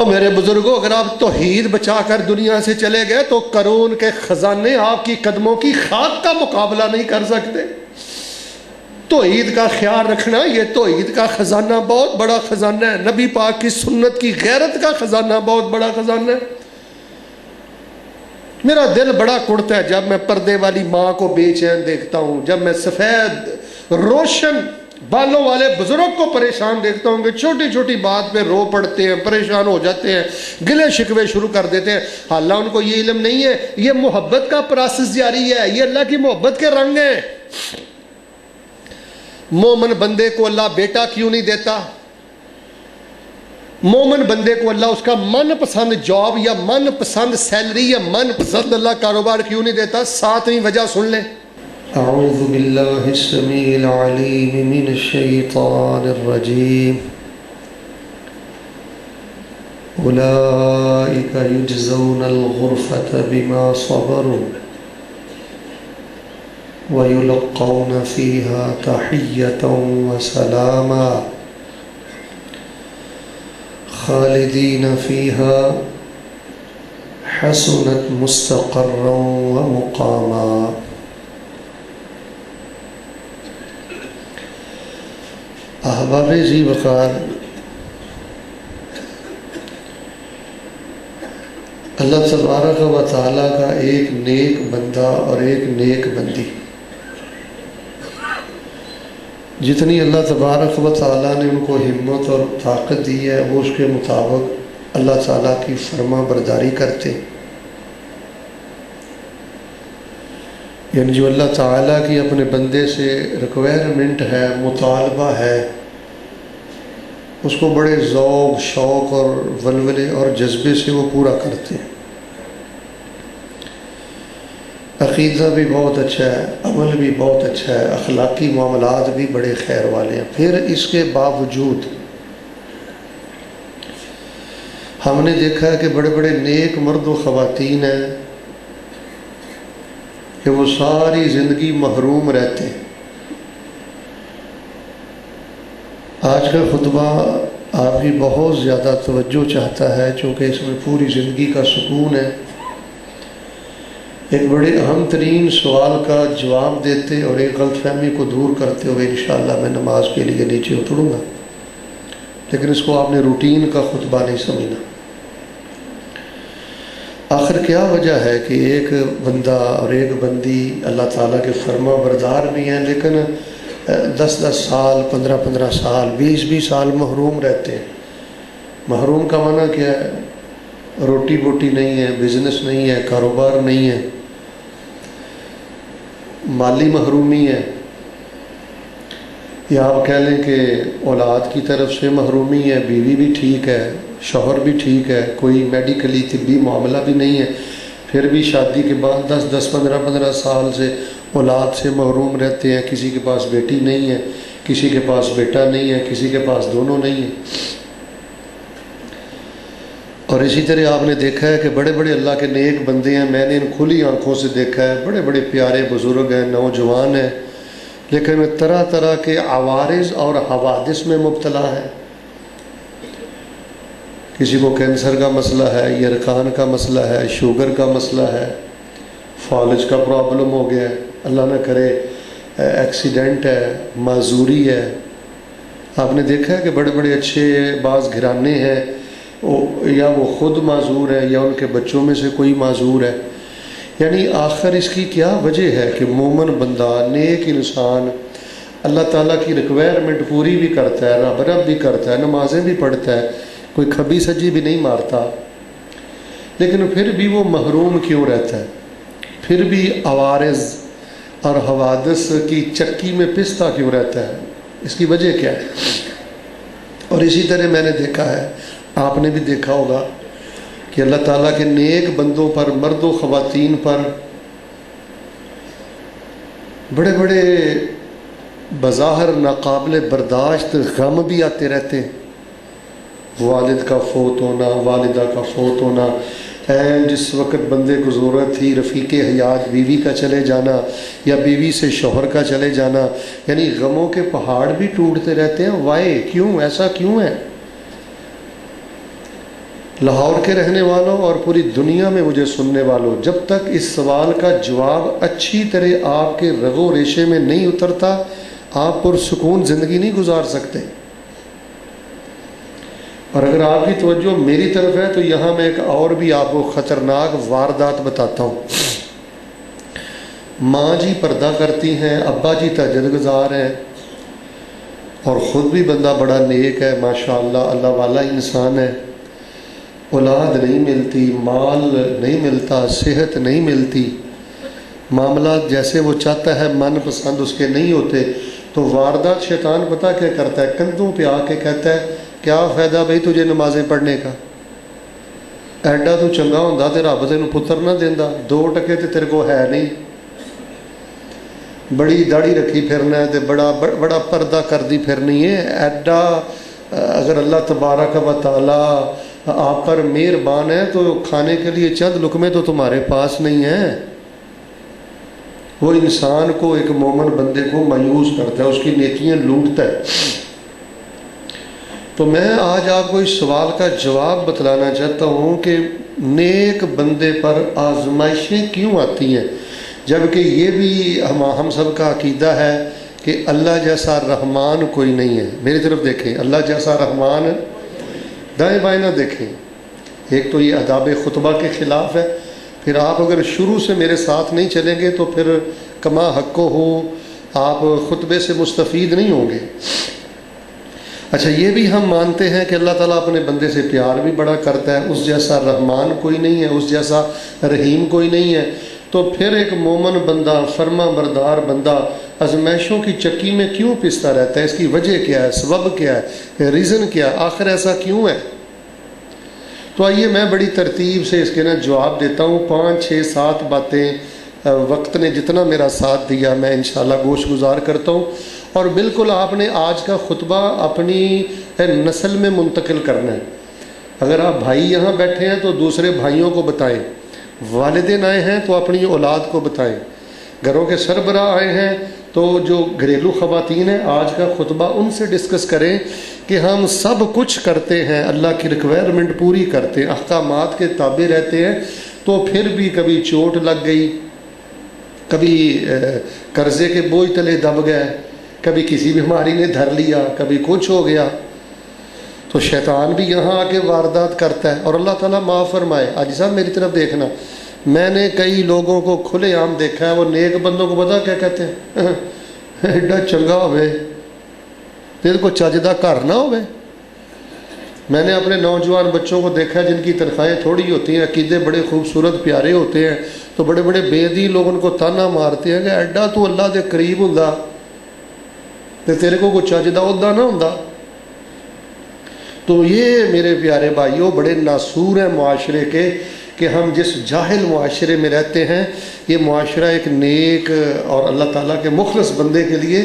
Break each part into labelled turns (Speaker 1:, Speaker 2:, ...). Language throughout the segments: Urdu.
Speaker 1: اور میرے بزرگوں اگر آپ توحید بچا کر دنیا سے چلے گئے تو قارون کے خزانے آپ کی قدموں کی خاک کا مقابلہ نہیں کر سکتے۔ توحید کا خیال رکھنا، یہ توحید کا خزانہ بہت بڑا خزانہ ہے، نبی پاک کی سنت کی غیرت کا خزانہ بہت بڑا خزانہ ہے۔ میرا دل بڑا کڑتا ہے جب میں پردے والی ماں کو بے چین دیکھتا ہوں، جب میں سفید روشن بالوں والے بزرگ کو پریشان دیکھتا ہوں کہ چھوٹی چھوٹی بات پہ رو پڑتے ہیں، پریشان ہو جاتے ہیں، گلے شکوے شروع کر دیتے ہیں۔ حالانکہ ان کو یہ علم نہیں ہے، یہ محبت کا پروسیس جاری ہے، یہ اللہ کی محبت کے رنگ ہیں۔ مومن بندے کو اللہ بیٹا کیوں نہیں دیتا؟ مومن بندے کو اللہ اس کا من پسند جاب یا من پسند سیلری یا من پسند اللہ کاروبار کیوں نہیں دیتا؟ ساتویں وجہ سن لیں۔
Speaker 2: اعوذ باللہ السمیع العلیم من الشیطان الرجیم اولئک یجزون الغرفۃ بما صبروا ویلقون فیہا تحیۃ وسلاما خالدین فیہا حسنت مستقرا ومقاما۔ احباب ذی وقار، اللہ تبارک و تعالیٰ کا ایک نیک بندہ اور ایک نیک بندی، جتنی اللہ تبارک و تعالیٰ نے ان کو ہمت اور طاقت دی ہے وہ اس کے مطابق اللہ تعالیٰ کی فرما برداری کرتے، یعنی جو اللہ تعالیٰ کی اپنے بندے سے ریکوائرمنٹ ہے، مطالبہ ہے، اس کو بڑے ذوق شوق اور ولولے اور جذبے سے وہ پورا کرتے ہیں۔ عقیدہ بھی بہت اچھا ہے، عمل بھی بہت اچھا ہے، اخلاقی معاملات بھی بڑے خیر والے ہیں۔ پھر اس کے باوجود ہم نے دیکھا ہے کہ بڑے بڑے نیک مرد و خواتین ہیں کہ وہ ساری زندگی محروم رہتے ہیں۔ آج کا خطبہ آپ کی بہت زیادہ توجہ چاہتا ہے چونکہ اس میں پوری زندگی کا سکون ہے۔ ایک بڑے اہم ترین سوال کا جواب دیتے اور ایک غلط فہمی کو دور کرتے ہوئے انشاءاللہ میں نماز کے لیے نیچے اتروں گا، لیکن اس کو آپ نے روٹین کا خطبہ نہیں سمجھنا۔ آخر کیا وجہ ہے کہ ایک بندہ اور ایک بندی اللہ تعالیٰ کے فرما بردار بھی ہیں لیکن 10 سال 15 سال 20 سال محروم رہتے ہیں؟ محروم کا معنی کیا ہے؟ روٹی بوٹی نہیں ہے، بزنس نہیں ہے، کاروبار نہیں ہے، مالی محرومی ہے، یا آپ کہہ لیں کہ اولاد کی طرف سے محرومی ہے، بیوی بھی ٹھیک ہے، شوہر بھی ٹھیک ہے، کوئی میڈیکلی طبی معاملہ بھی نہیں ہے، پھر بھی شادی کے بعد 10 15 سال سے اولاد سے محروم رہتے ہیں۔ کسی کے پاس بیٹی نہیں ہے، کسی کے پاس بیٹا نہیں ہے، کسی کے پاس دونوں نہیں ہیں۔ اور اسی طرح آپ نے دیکھا ہے کہ بڑے بڑے اللہ کے نیک بندے ہیں، میں نے ان کھلی آنکھوں سے دیکھا ہے، بڑے بڑے پیارے بزرگ ہیں، نوجوان ہیں، لیکن طرح طرح کے عوارض اور حوادث میں مبتلا ہے۔ کسی کو کینسر کا مسئلہ ہے، یرقان کا مسئلہ ہے، شوگر کا مسئلہ ہے، فالج کا پرابلم ہو گیا ہے، اللہ نہ کرے ایکسیڈنٹ ہے، معذوری ہے۔ آپ نے دیکھا ہے کہ بڑے بڑے اچھے بعض گھرانے ہیں، یا وہ خود معذور ہے یا ان کے بچوں میں سے کوئی معذور ہے۔ یعنی آخر اس کی کیا وجہ ہے کہ مومن بندہ، نیک انسان اللہ تعالیٰ کی ریکوائرمنٹ پوری بھی کرتا ہے، رب بھی کرتا ہے، نمازیں بھی پڑھتا ہے، کوئی کھبی سجی بھی نہیں مارتا، لیکن پھر بھی وہ محروم کیوں رہتا ہے؟ پھر بھی عوارض اور حوادث کی چکی میں پستا کیوں رہتا ہے؟ اس کی وجہ کیا ہے؟ اور اسی طرح میں نے دیکھا ہے، آپ نے بھی دیکھا ہوگا کہ اللہ تعالیٰ کے نیک بندوں پر، مرد و خواتین پر بڑے بڑے بظاہر ناقابل برداشت غم بھی آتے رہتے ہیں۔ والد کا فوت ہونا، والدہ کا فوت ہونا، جس وقت بندے کو ضرورت تھی رفیق حیات بیوی کا چلے جانا یا بیوی سے شوہر کا چلے جانا، یعنی غموں کے پہاڑ بھی ٹوٹتے رہتے ہیں۔ وائے؟ کیوں؟ ایسا کیوں ہے؟ لاہور کے رہنے والوں اور پوری دنیا میں مجھے سننے والوں، جب تک اس سوال کا جواب اچھی طرح آپ کے رگ و ریشے میں نہیں اترتا، آپ پرسکون زندگی نہیں گزار سکتے۔ اور اگر آپ کی توجہ میری طرف ہے تو یہاں میں ایک اور بھی آپ کو خطرناک واردات بتاتا ہوں۔ ماں جی پردہ کرتی ہیں، ابا جی تہجد گزار ہیں، اور خود بھی بندہ بڑا نیک ہے، ماشاءاللہ اللہ والا انسان ہے، اولاد نہیں ملتی، مال نہیں ملتا، صحت نہیں ملتی، معاملات جیسے وہ چاہتا ہے من پسند اس کے نہیں ہوتے، تو واردات شیطان پتہ کیا کرتا ہے، کندھوں پہ آ کے کہتا ہے کیا فائدہ بھائی تجھے نمازیں پڑھنے کا، ایڈا تو چنگا ہوندا تے رب تینوں پتر نہ دیندا، 2 ٹکے تے تیرے کو ہے نہیں، بڑی داڑھی رکھی پھرنا ہے تے بڑا پردہ کردی پھرنی ہے، ایڈا اگر اللہ تبارک و تعالی آپ پر مہربان ہے تو کھانے کے لیے چند لقمے تو تمہارے پاس نہیں ہیں۔ وہ انسان کو، ایک مومن بندے کو مایوس کرتا ہے، اس کی نیکیاں لوٹتا ہے۔ تو میں آج آپ کو اس سوال کا جواب بتلانا چاہتا ہوں کہ نیک بندے پر آزمائشیں کیوں آتی ہیں، جبکہ یہ بھی ہم سب کا عقیدہ ہے کہ اللہ جیسا رحمان کوئی نہیں ہے۔ میری طرف دیکھیں، اللہ جیسا رحمان، دائیں بائیں نہ دیکھیں۔ ایک تو یہ آداب خطبہ کے خلاف ہے، پھر آپ اگر شروع سے میرے ساتھ نہیں چلیں گے تو پھر کما حقو ہو، آپ خطبے سے مستفید نہیں ہوں گے۔ اچھا، یہ بھی ہم مانتے ہیں کہ اللہ تعالیٰ اپنے بندے سے پیار بھی بڑا کرتا ہے، اس جیسا رحمان کوئی نہیں ہے، اس جیسا رحیم کوئی نہیں ہے، تو پھر ایک مومن بندہ، فرما بردار بندہ آزمائشوں کی چکی میں کیوں پستا رہتا ہے؟ اس کی وجہ کیا ہے، سبب کیا ہے، ریزن کیا ہے، آخر ایسا کیوں ہے؟ تو آئیے میں بڑی ترتیب سے اس کے نا جواب دیتا ہوں، 5 6 7 باتیں وقت نے جتنا میرا ساتھ دیا میں انشاءاللہ گوش گزار کرتا ہوں، اور بالکل آپ نے آج کا خطبہ اپنی نسل میں منتقل کرنا ہے۔ اگر آپ بھائی یہاں بیٹھے ہیں تو دوسرے بھائیوں کو بتائیں، والدین آئے ہیں تو اپنی اولاد کو بتائیں، گھروں کے سربراہ آئے ہیں تو جو گھریلو خواتین ہیں آج کا خطبہ ان سے ڈسکس کریں کہ ہم سب کچھ کرتے ہیں، اللہ کی ریکوائرمنٹ پوری کرتے ہیں، احکامات کے تابع رہتے ہیں، تو پھر بھی کبھی چوٹ لگ گئی، کبھی قرضے کے بوجھ تلے دب گئے، کبھی کسی بیماری نے دھر لیا، کبھی کچھ ہو گیا، تو شیطان بھی یہاں آ کے واردات کرتا ہے، اور اللہ تعالیٰ معاف فرمائے۔ آج صاحب میری طرف دیکھنا، میں نے کئی لوگوں کو کھلے عام دیکھا ہے، وہ نیک بندوں کو پتا کیا کہتے ہیں، ایڈا چنگا ہوئے تیرے کو چاجدہ گھر نہ ہوئے۔ میں نے اپنے نوجوان بچوں کو دیکھا ہے جن کی تنخواہیں تھوڑی ہوتی ہیں، عقیدے بڑے خوبصورت پیارے ہوتے ہیں، تو بڑے بڑے بے دین لوگ ان کو تانا مارتے ہیں کہ ایڈا تو اللہ دے قریب ہوندا تے تیرے کو کوئی چاجدہ عہدہ نہ ہوندا۔ تو یہ میرے پیارے بھائیوں بڑے ناسور ہیں معاشرے کے، کہ ہم جس جاہل معاشرے میں رہتے ہیں، یہ معاشرہ ایک نیک اور اللہ تعالیٰ کے مخلص بندے کے لیے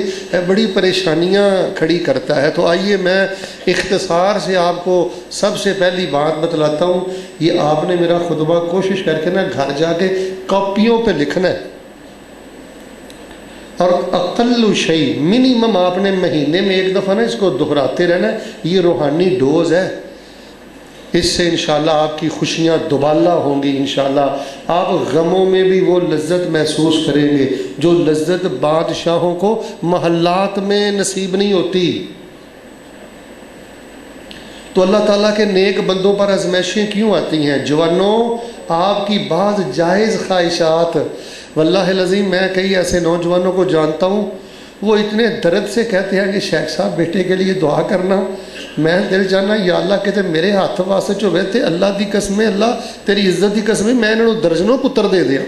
Speaker 2: بڑی پریشانیاں کھڑی کرتا ہے۔ تو آئیے میں اختصار سے آپ کو سب سے پہلی بات بتلاتا ہوں، یہ آپ نے میرا خطبہ کوشش کر کے نا گھر جا کے کاپیوں پہ لکھنا ہے، اور اقل شیء منیمم آپ نے مہینے میں 1 دفعہ نا اس کو دہراتے رہنا ہے۔ یہ روحانی ڈوز ہے، اس سے انشاءاللہ آپ کی خوشیاں دوبالا ہوں گی، انشاءاللہ آپ غموں میں بھی وہ لذت محسوس کریں گے جو لذت بادشاہوں کو محلات میں نصیب نہیں ہوتی۔ تو اللہ تعالیٰ کے نیک بندوں پر آزمائشیں کیوں آتی ہیں؟ جوانوں، آپ کی بعض جائز خواہشات، واللہ العظیم میں کئی ایسے نوجوانوں کو جانتا ہوں، وہ اتنے درد سے کہتے ہیں کہ شیخ صاحب بیٹے کے لیے دعا کرنا، میں دل جانا یا اللہ کہتے میرے ہاتھ واسطے جو ہوئے اللہ دی قسم، اللہ تیری عزت دی قسم، میں انہوں درجنوں پتر دے دیا۔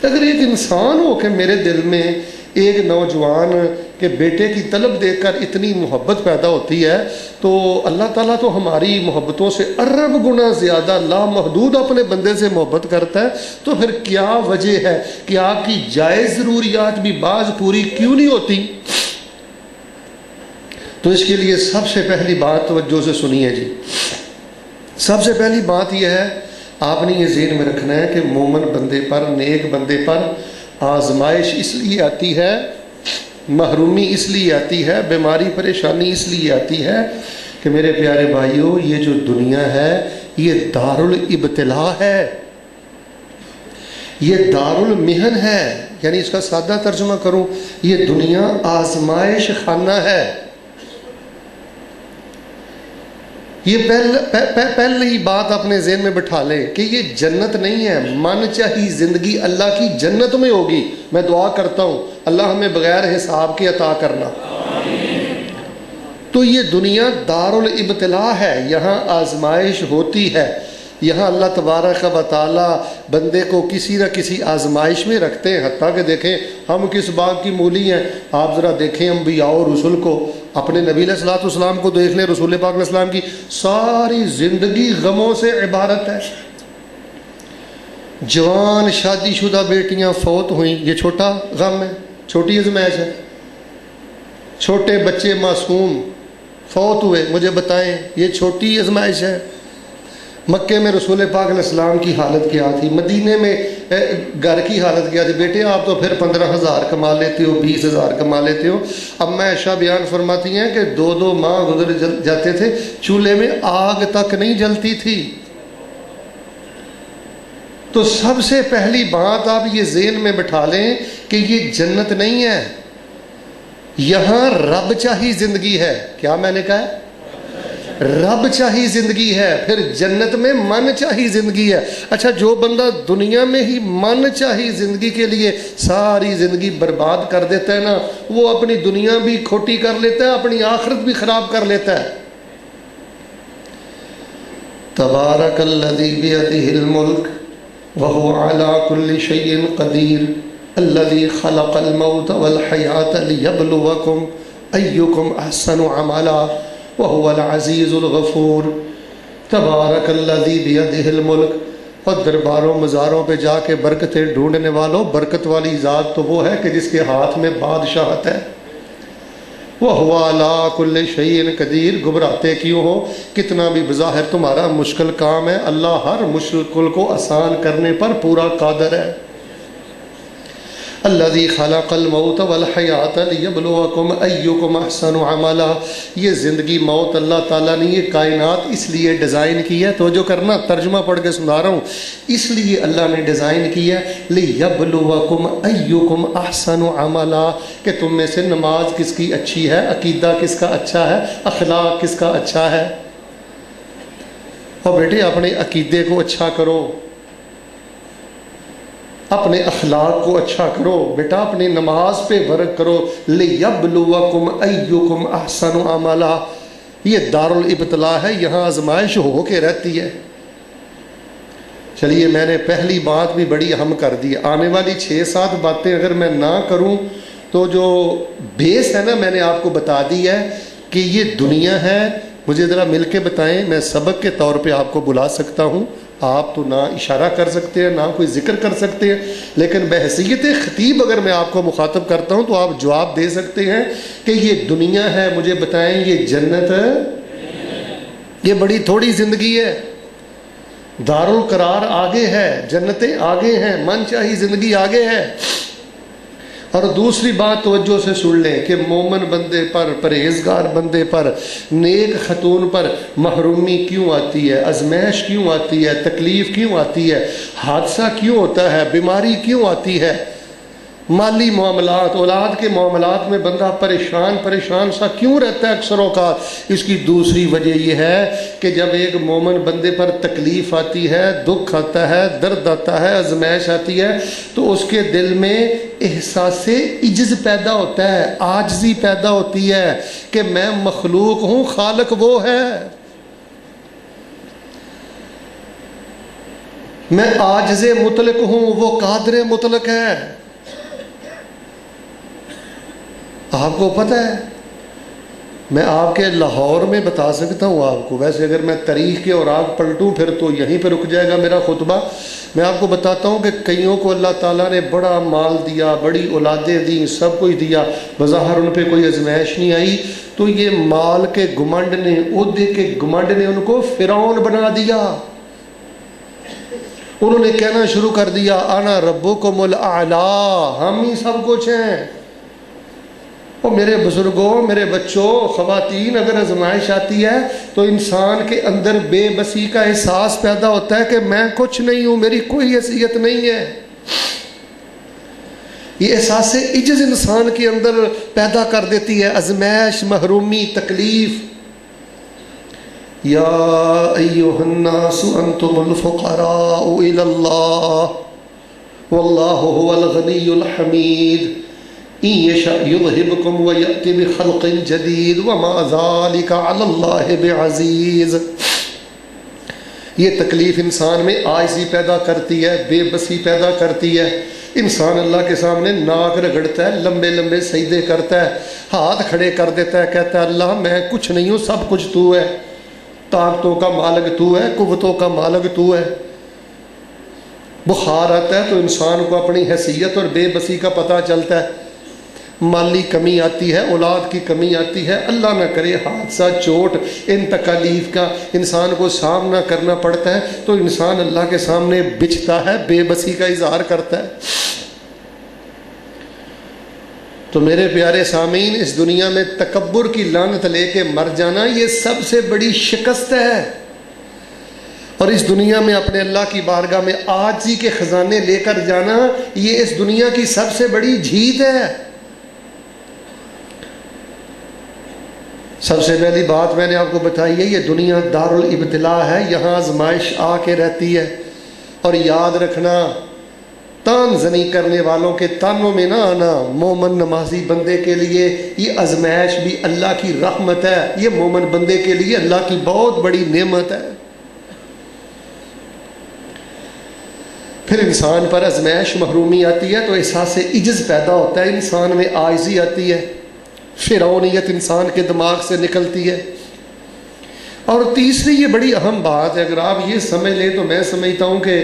Speaker 2: اگر ایک انسان ہو کہ میرے دل میں ایک نوجوان کے بیٹے کی طلب دیکھ کر اتنی محبت پیدا ہوتی ہے، تو اللہ تعالیٰ تو ہماری محبتوں سے ارب گنا زیادہ لامحدود اپنے بندے سے محبت کرتا ہے، تو پھر کیا وجہ ہے کہ آپ کی جائز ضروریات بھی بعض پوری کیوں نہیں ہوتی؟ تو اس کے لیے سب سے پہلی بات توجہ سے سنیے جی، سب سے پہلی بات یہ ہے، آپ نے یہ ذہن میں رکھنا ہے کہ مومن بندے پر، نیک بندے پر آزمائش اس لیے آتی ہے، محرومی اس لیے آتی ہے، بیماری پریشانی اس لیے آتی ہے کہ میرے پیارے بھائیوں یہ جو دنیا ہے یہ دارالابتلاء ہے، یہ دارالمحن ہے، یعنی اس کا سادہ ترجمہ کروں یہ دنیا آزمائش خانہ ہے۔ یہ پہلی بات اپنے ذہن میں بٹھا لیں کہ یہ جنت نہیں ہے، من چاہی زندگی اللہ کی جنت میں ہوگی۔ میں دعا کرتا ہوں اللہ ہمیں بغیر حساب کے عطا کرنا۔ تو یہ دنیا دارالابتلاء ہے، یہاں آزمائش ہوتی ہے، یہاں اللہ تبارک و تعالی بندے کو کسی نہ کسی آزمائش میں رکھتے ہیں۔ حتیٰ کہ دیکھیں ہم کس باغ کی مولی ہیں، آپ ذرا دیکھیں انبیاء و رسول کو، اپنے نبی علیہ الصلوۃ والسلام کو دیکھ لیں، رسول پاک علیہ السلام کی ساری زندگی غموں سے عبارت ہے۔ جوان شادی شدہ بیٹیاں فوت ہوئیں، یہ چھوٹا غم ہے، چھوٹی آزمائش ہے۔ چھوٹے بچے معصوم فوت ہوئے، مجھے بتائیں یہ چھوٹی آزمائش ہے۔ مکے میں رسول پاک علیہ السلام کی حالت کیا تھی، مدینے میں گھر کی حالت کیا تھی؟ بیٹے آپ تو پھر 15,000 کما لیتے ہو، 20,000 کما لیتے ہو۔ اب میں عائشہ بیان فرماتی ہیں کہ 2 ماہ گزر جاتے تھے، چولہے میں آگ تک نہیں جلتی تھی۔ تو سب سے پہلی بات آپ یہ ذہن میں بٹھا لیں کہ یہ جنت نہیں ہے، یہاں رب چاہی زندگی ہے۔ کیا میں نے کہا ہے؟ رب چاہی زندگی ہے، پھر جنت میں من چاہی زندگی ہے۔ اچھا جو بندہ دنیا میں ہی من چاہی زندگی کے لیے ساری زندگی برباد کر دیتا ہے نا، وہ اپنی دنیا بھی کھوٹی کر لیتا ہے، اپنی آخرت بھی خراب کر لیتا ہے۔ تبارک الذی بیدہ الملک وہو علی کل شیء قدیر الذی خلق الموت والحیاۃ لیبلوکم ایکم احسن عملا وَهُوَ الْعَزِيزُ الْغَفُورُ۔ تبارک الذی بیدہ الملک، اور درباروں مزاروں پہ جا کے برکتیں ڈھونڈنے والوں، برکت والی ذات تو وہ ہے کہ جس کے ہاتھ میں بادشاہت ہے۔ وَهُوَ عَلَىٰ كُلِّ شَيْءٍ قَدِيرٌ، گھبراتے کیوں ہو؟ کتنا بھی بظاہر تمہارا مشکل کام ہے، اللہ ہر مشکل کو آسان کرنے پر پورا قادر ہے۔ الذی خلق الموت والحیات لیبلوکم ایکم احسن عملا، یہ زندگی موت اللہ تعالیٰ نے یہ کائنات اس لیے ڈیزائن کی ہے، توجہ کرنا ترجمہ پڑھ کے سنا رہا ہوں، اس لیے اللہ نے ڈیزائن کی ہے لیبلوکم ایکم احسن عملا، کہ تم میں سے نماز کس کی اچھی ہے، عقیدہ کس کا اچھا ہے، اخلاق کس کا اچھا ہے۔ اور بیٹے اپنے عقیدے کو اچھا کرو، اپنے اخلاق کو اچھا کرو، بیٹا اپنی نماز پہ ورک کرو۔ لیبلوکم ایکم احسن عملا، یہ دارالابتلاء ہے، یہاں آزمائش ہو کے رہتی ہے۔ چلیے میں نے پہلی بات بھی بڑی اہم کر دی، آنے والی 6-7 باتیں اگر میں نہ کروں تو جو بیس ہے نا میں نے آپ کو بتا دی ہے کہ یہ دنیا ہے۔ مجھے ذرا مل کے بتائیں، میں سبق کے طور پہ آپ کو بلا سکتا ہوں، آپ تو نہ اشارہ کر سکتے ہیں نہ کوئی ذکر کر سکتے ہیں، لیکن بحیثیت خطیب اگر میں آپ کو مخاطب کرتا ہوں تو آپ جواب دے سکتے ہیں کہ یہ دنیا ہے، مجھے بتائیں یہ جنت ہے؟ یہ بڑی تھوڑی زندگی ہے، دارالقرار آگے ہے، جنتیں آگے ہیں، من چاہی زندگی آگے ہے۔ اور دوسری بات توجہ سے سن لیں کہ مومن بندے پر، پرہیزگار بندے پر، نیک خاتون پر محرومی کیوں آتی ہے، آزمائش کیوں آتی ہے، تکلیف کیوں آتی ہے، حادثہ کیوں ہوتا ہے، بیماری کیوں آتی ہے، مالی معاملات، اولاد کے معاملات میں بندہ پریشان سا کیوں رہتا ہے اکثر اوقات؟ اس کی دوسری وجہ یہ ہے کہ جب ایک مومن بندے پر تکلیف آتی ہے، دکھ آتا ہے، درد آتا ہے، آزمائش آتی ہے، تو اس کے دل میں احساس عجز پیدا ہوتا ہے، عاجزی پیدا ہوتی ہے کہ میں مخلوق ہوں، خالق وہ ہے، میں عاجز مطلق ہوں، وہ قادر مطلق ہے۔ آپ کو پتہ ہے میں آپ کے لاہور میں بتا سکتا ہوں آپ کو، ویسے اگر میں تاریخ کے اوراق پلٹوں پھر تو یہیں پہ رک جائے گا میرا خطبہ۔ میں آپ کو بتاتا ہوں کہ کئیوں کو اللہ تعالیٰ نے بڑا مال دیا، بڑی اولادیں دیں، سب کچھ دیا، بظاہر ان پہ کوئی آزمائش نہیں آئی، تو یہ مال کے گھمنڈ نے، عہدے کے گھمنڈ نے ان کو فرعون بنا دیا۔ انہوں نے کہنا شروع کر دیا انا ربکم الاعلی، ہم ہی سب کچھ ہیں۔
Speaker 1: اور میرے بزرگوں، میرے بچوں، خواتین، اگر آزمائش آتی ہے تو انسان کے اندر بے بسی کا احساس پیدا ہوتا ہے کہ میں کچھ نہیں ہوں، میری کوئی حیثیت نہیں ہے۔ یہ احساس عجز انسان کے اندر پیدا کر دیتی ہے آزمائش، محرومی، تکلیف۔ یا ایھا الناس انتم الفقراء الی اللہ واللہ هو الغنی الحمید ان یشاء یذھبکم ویأتی بخلق جدید وما ذلک علی اللہ بعزیز۔ یہ تکلیف انسان میں عاجزی پیدا کرتی ہے، بے بسی پیدا کرتی ہے۔ انسان اللہ کے سامنے ناک رگڑتا ہے، لمبے لمبے سجدے کرتا ہے، ہاتھ کھڑے کر دیتا ہے، کہتا ہے اللہ میں کچھ نہیں ہوں، سب کچھ تو ہے، طاقتوں کا مالک تو ہے، قوتوں کا مالک تو ہے۔ بخار آتا ہے تو انسان کو اپنی حیثیت اور بے بسی کا پتہ چلتا ہے۔ مالی کمی آتی ہے، اولاد کی کمی آتی ہے، اللہ نہ کرے حادثہ، چوٹ، ان تکالیف کا انسان کو سامنا کرنا پڑتا ہے تو انسان اللہ کے سامنے بچتا ہے، بے بسی کا اظہار کرتا ہے۔ تو میرے پیارے سامعین، اس دنیا میں تکبر کی لعنت لے کے مر جانا یہ سب سے بڑی شکست ہے، اور اس دنیا میں اپنے اللہ کی بارگاہ میں عاجزی کے خزانے لے کر جانا یہ اس دنیا کی سب سے بڑی جیت ہے۔ سب سے پہلی بات میں نے آپ کو بتائی ہے، یہ دنیا دارالابتلاء ہے، یہاں آزمائش آ کے رہتی ہے، اور یاد رکھنا تان زنی کرنے والوں کے تانوں میں نہ آنا۔ مومن نمازی بندے کے لیے یہ آزمائش بھی اللہ کی رحمت ہے، یہ مومن بندے کے لیے اللہ کی بہت بڑی نعمت ہے۔ پھر انسان پر آزمائش، محرومی آتی ہے تو احساس عجز پیدا ہوتا ہے، انسان میں عاجزی آتی ہے، فرعونیت انسان کے دماغ سے نکلتی ہے۔ اور تیسری یہ بڑی اہم بات ہے، اگر آپ یہ سمجھ لیں تو میں سمجھتا ہوں کہ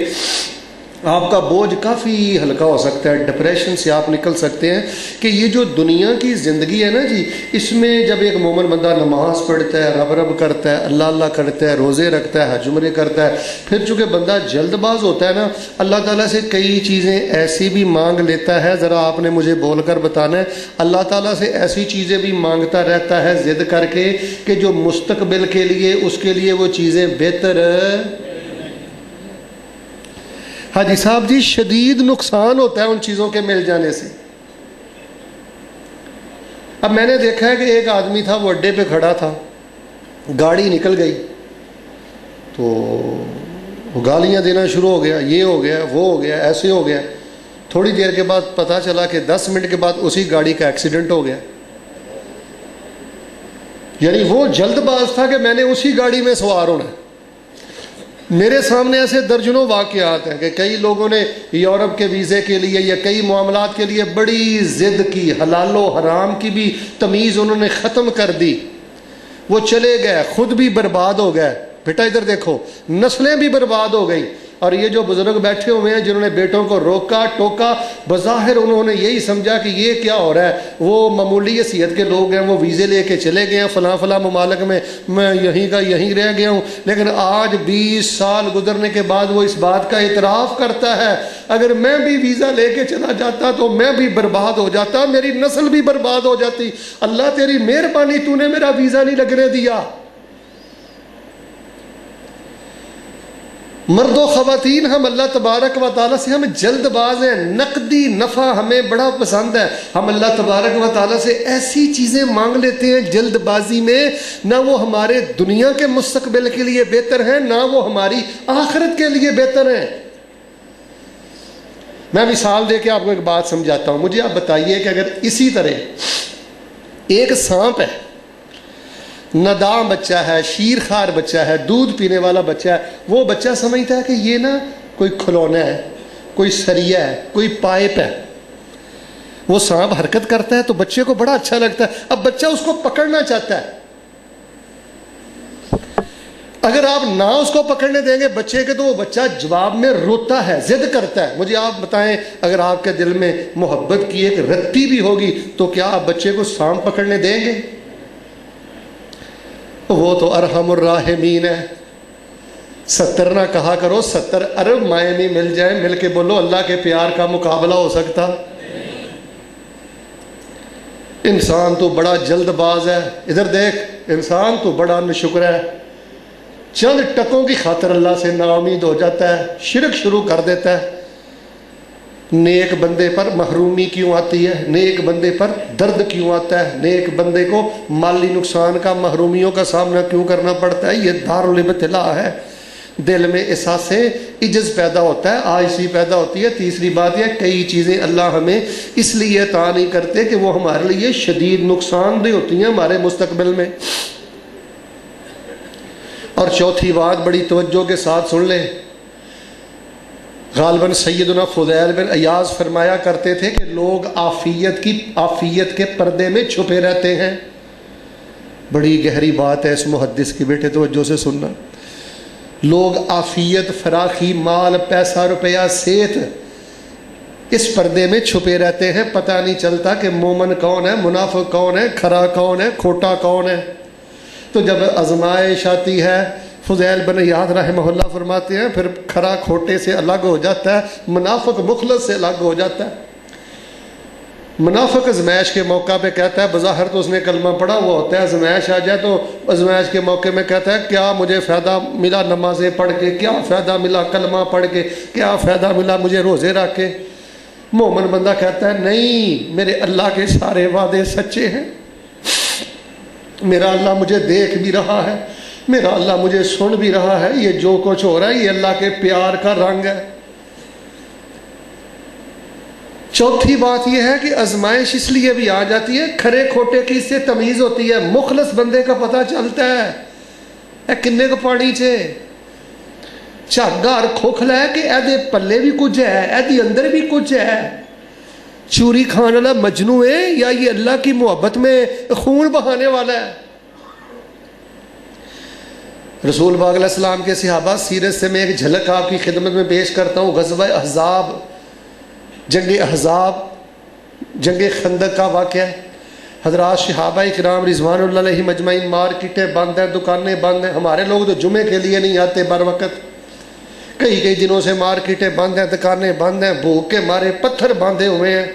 Speaker 1: آپ کا بوجھ کافی ہلکا ہو سکتا ہے، ڈپریشن سے آپ نکل سکتے ہیں، کہ یہ جو دنیا کی زندگی ہے نا جی، اس میں جب ایک مومن بندہ نماز پڑھتا ہے، رب رب کرتا ہے، اللہ اللہ کرتا ہے، روزے رکھتا ہے، حج عمرے کرتا ہے، پھر چونکہ بندہ جلد باز ہوتا ہے نا، اللہ تعالیٰ سے کئی چیزیں ایسی بھی مانگ لیتا ہے، ذرا آپ نے مجھے بول کر بتانا ہے، اللہ تعالیٰ سے ایسی چیزیں بھی مانگتا رہتا ہے ضد کر کے کہ جو مستقبل کے لیے اس کے لیے وہ چیزیں بہتر حاجی صاحب جی شدید نقصان ہوتا ہے ان چیزوں کے مل جانے سے۔ اب میں نے دیکھا ہے کہ ایک آدمی تھا، وہ اڈے پہ کھڑا تھا، گاڑی نکل گئی تو وہ گالیاں دینا شروع ہو گیا، یہ ہو گیا، وہ ہو گیا، ایسے ہو گیا۔ تھوڑی دیر کے بعد پتہ چلا کہ 10 منٹ کے بعد اسی گاڑی کا ایکسیڈنٹ ہو گیا۔ یعنی وہ جلد باز تھا کہ میں نے اسی گاڑی میں سوار ہونا ہے۔ میرے سامنے ایسے درجنوں واقعات ہیں کہ کئی لوگوں نے یورپ کے ویزے کے لیے یا کئی معاملات کے لیے بڑی ضد کی، حلال و حرام کی بھی تمیز انہوں نے ختم کر دی، وہ چلے گئے، خود بھی برباد ہو گئے۔ بیٹا ادھر دیکھو، نسلیں بھی برباد ہو گئی۔ اور یہ جو بزرگ بیٹھے ہوئے ہیں جنہوں نے بیٹوں کو روکا ٹوکا، بظاہر انہوں نے یہی سمجھا کہ یہ کیا ہو رہا ہے، وہ معمولی حیثیت کے لوگ ہیں، وہ ویزے لے کے چلے گئے ہیں فلاں فلاں ممالک میں یہیں کا یہیں رہ گیا ہوں۔ لیکن آج 20 سال گزرنے کے بعد وہ اس بات کا اعتراف کرتا ہے، اگر میں بھی ویزا لے کے چلا جاتا تو میں بھی برباد ہو جاتا، میری نسل بھی برباد ہو جاتی۔ اللہ تیری مہربانی، تو نے میرا ویزا نہیں لگنے دیا۔ مرد و خواتین، ہم اللہ تبارک و تعالیٰ سے ہم جلد باز ہیں، نقدی نفع ہمیں بڑا پسند ہے، ہم اللہ تبارک و تعالیٰ سے ایسی چیزیں مانگ لیتے ہیں جلد بازی میں، نہ وہ ہمارے دنیا کے مستقبل کے لیے بہتر ہیں، نہ وہ ہماری آخرت کے لیے بہتر ہیں۔ میں مثال دے کے آپ کو ایک بات سمجھاتا ہوں۔ مجھے آپ بتائیے کہ اگر اسی طرح ایک سانپ ہے، نادان بچہ ہے، شیر خوار بچہ ہے، دودھ پینے والا بچہ ہے، وہ بچہ سمجھتا ہے کہ یہ نا کوئی کھلونا ہے، کوئی سریا ہے، کوئی پائپ ہے۔ وہ سانپ حرکت کرتا ہے تو بچے کو بڑا اچھا لگتا ہے، اب بچہ اس کو پکڑنا چاہتا ہے۔ اگر آپ نہ اس کو پکڑنے دیں گے بچے کے تو وہ بچہ جواب میں روتا ہے، ضد کرتا ہے۔ مجھے آپ بتائیں، اگر آپ کے دل میں محبت کی ایک رتی بھی ہوگی تو کیا آپ بچے کو سانپ پکڑنے دیں گے؟ وہ تو ارحم الراحمین ہے۔ 70 نہ کہا کرو، 70 ارب مائیں نہیں مل جائیں، مل کے بولو اللہ کے پیار کا مقابلہ ہو سکتا۔ انسان تو بڑا جلد باز ہے، ادھر دیکھ، انسان تو بڑا ناشکر ہے، چند ٹکوں کی خاطر اللہ سے نا امید ہو جاتا ہے، شرک شروع کر دیتا ہے۔ نیک بندے پر محرومی کیوں آتی ہے؟ نیک بندے پر درد کیوں آتا ہے؟ نیک بندے کو مالی نقصان کا، محرومیوں کا سامنا کیوں کرنا پڑتا ہے؟ یہ دارالابتلاء ہے۔ دل میں احساس عجز پیدا ہوتا ہے، عاجزی پیدا ہوتی ہے۔ تیسری بات یہ، کئی چیزیں اللہ ہمیں اس لیے عطا نہیں کرتے کہ وہ ہمارے لیے شدید نقصان دہ ہوتی ہیں ہمارے مستقبل میں۔ اور چوتھی بات بڑی توجہ کے ساتھ سن لیں، غالباً سیدنا فضیل بن عیاض فرمایا کرتے تھے کہ لوگ عافیت کے پردے میں چھپے رہتے ہیں۔ بڑی گہری بات ہے اس محدث کی، بیٹے توجہ سے سننا۔ لوگ عافیت، فراخی، مال، پیسہ، روپیہ، صحت، اس پردے میں چھپے رہتے ہیں، پتہ نہیں چلتا کہ مومن کون ہے، منافق کون ہے، کھرا کون ہے، کھوٹا کون ہے۔ تو جب آزمائش آتی ہے، فضیل بن عیاض رحمہ اللہ فرماتے ہیں، پھر کھرا کھوٹے سے الگ ہو جاتا ہے، منافق مخلص سے الگ ہو جاتا ہے۔ منافق ازمائش کے موقع پہ کہتا ہے، بظاہر تو اس نے کلمہ پڑھا ہوا ہوتا ہے، ازمائش آ جائے تو ازمائش کے موقع میں کہتا ہے کیا مجھے فائدہ ملا نمازیں پڑھ کے، کیا فائدہ ملا کلمہ پڑھ کے، کیا فائدہ ملا مجھے روزے رکھ کے۔ مومن بندہ کہتا ہے نہیں، میرے اللہ کے سارے وعدے سچے ہیں، میرا اللہ مجھے دیکھ بھی رہا ہے، میرا اللہ مجھے سن بھی رہا ہے، یہ جو کچھ ہو رہا ہے یہ اللہ کے پیار کا رنگ ہے۔ چوتھی بات یہ ہے کہ آزمائش اس لیے بھی آ جاتی ہے، کھرے کھوٹے کی اس سے تمیز ہوتی ہے، مخلص بندے کا پتہ چلتا ہے اے کنے کو پانی چے جھاگار کھوکھلا ہے کہ اے دے پلے بھی کچھ ہے، اے دے اندر بھی کچھ ہے، چوری کھانے والا مجنو ہے یا یہ اللہ کی محبت میں خون بہانے والا ہے۔ رسول پاک علیہ السلام کے صحابہ سیرت سے میں ایک جھلک آپ کی خدمت میں پیش کرتا ہوں۔ غزوہ احزاب، جنگ احزاب، جنگ خندق کا واقعہ ہے۔ حضرات صحابہ اکرام رضوان اللہ علیہ مجمعین، مارکیٹیں بند ہیں، دکانیں بند ہیں۔ ہمارے لوگ تو جمعے کے لیے نہیں آتے بر وقت، کئی دنوں سے مارکیٹیں بند ہیں، دکانیں بند ہیں، بھوک کے مارے پتھر باندھے ہوئے ہیں۔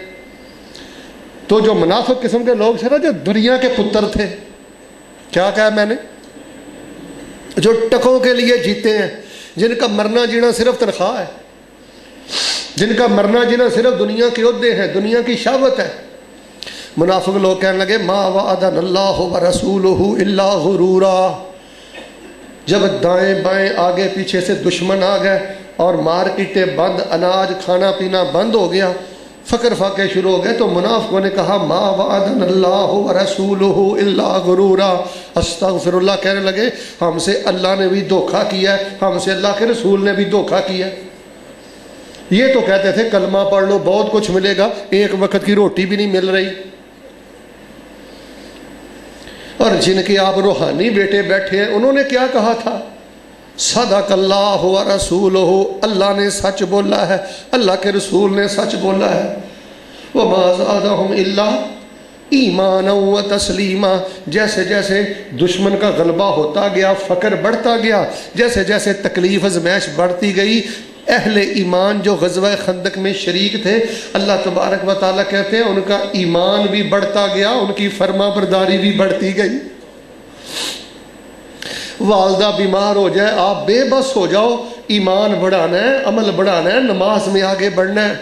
Speaker 1: تو جو منافق قسم کے لوگ تھے نا، جو دنیا کے پتر تھے، کیا کہا میں نے، جو ٹکوں کے لیے جیتے ہیں، جن کا مرنا جینا صرف تنخواہ ہے، جن کا مرنا جینا صرف دنیا کے عہدے ہیں، دنیا کی شہوت ہے۔ منافق لوگ کہنے لگے ما وعدنا اللہ ورسولہ الا غرورا۔ جب دائیں بائیں آگے پیچھے سے دشمن آ گئے اور مارکیٹیں بند، اناج کھانا پینا بند ہو گیا، فقر فاقے شروع ہو گئے، تو منافقوں نے کہا ما وعدنا اللہ ورسولہ الا غرورا۔ استغفر اللہ، کہنے لگے ہم سے اللہ نے بھی دھوکہ کیا ہے، ہم سے اللہ کے رسول نے بھی دھوکہ کیا ہے۔ یہ تو کہتے تھے کلمہ پڑھ لو بہت کچھ ملے گا، ایک وقت کی روٹی بھی نہیں مل رہی۔ اور جن کے آپ روحانی بیٹے بیٹھے ہیں، انہوں نے کیا کہا تھا؟ صدق اللہ ورسولہ، اللہ نے سچ بولا ہے، اللہ کے رسول نے سچ بولا ہے۔ وما زادہم الا ایمانا و تسلیما۔ جیسے جیسے دشمن کا غلبہ ہوتا گیا، فقر بڑھتا گیا، جیسے جیسے تکلیف آزمائش بڑھتی گئی، اہل ایمان جو غزوہ خندق میں شریک تھے، اللہ تبارک و تعالیٰ کہتے ہیں ان کا ایمان بھی بڑھتا گیا، ان کی فرما برداری بھی بڑھتی گئی۔ والدہ بیمار ہو جائے، آپ بے بس ہو جاؤ، ایمان بڑھانا ہے، عمل بڑھانا ہے، نماز میں آگے بڑھنا ہے۔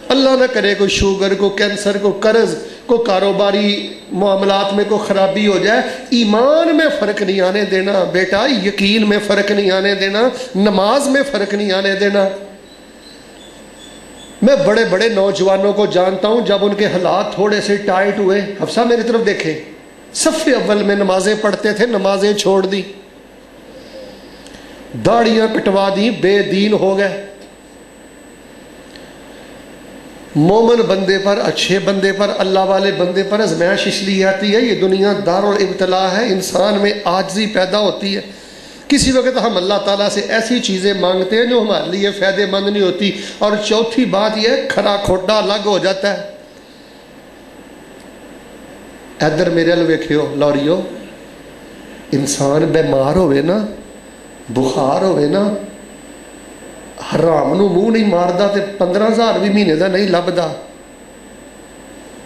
Speaker 1: اللہ نہ کرے کوئی شوگر، کو کینسر، کو قرض، کو کاروباری معاملات میں کوئی خرابی ہو جائے، ایمان میں فرق نہیں آنے دینا بیٹا، یقین میں فرق نہیں آنے دینا، نماز میں فرق نہیں آنے دینا۔ میں بڑے بڑے نوجوانوں کو جانتا ہوں، جب ان کے حالات تھوڑے سے ٹائٹ ہوئے، حفصہ میری طرف دیکھیں، صف اول میں نمازیں پڑھتے تھے، نمازیں چھوڑ دی، داڑیاں کٹوا دی، بے دین ہو گئے۔ مومن بندے پر، اچھے بندے پر، اللہ والے بندے پر آزمائش اس لیے آتی ہے، یہ دنیا دارالابتلاء ہے، انسان میں عاجزی پیدا ہوتی ہے۔ کسی وقت ہم اللہ تعالیٰ سے ایسی چیزیں مانگتے ہیں جو ہمارے لیے فائدہ مند نہیں ہوتی۔ اور چوتھی بات یہ ہے، کھرا کھوٹا الگ ہو جاتا ہے۔ ادھر میرے ال ویکھیو لوریو، انسان بیمار ہوئے نا، بخار ہوئے نا، حرام نو منہ نہیں ماردا تے 15,000 بھی مہینے دا نہیں لبدا۔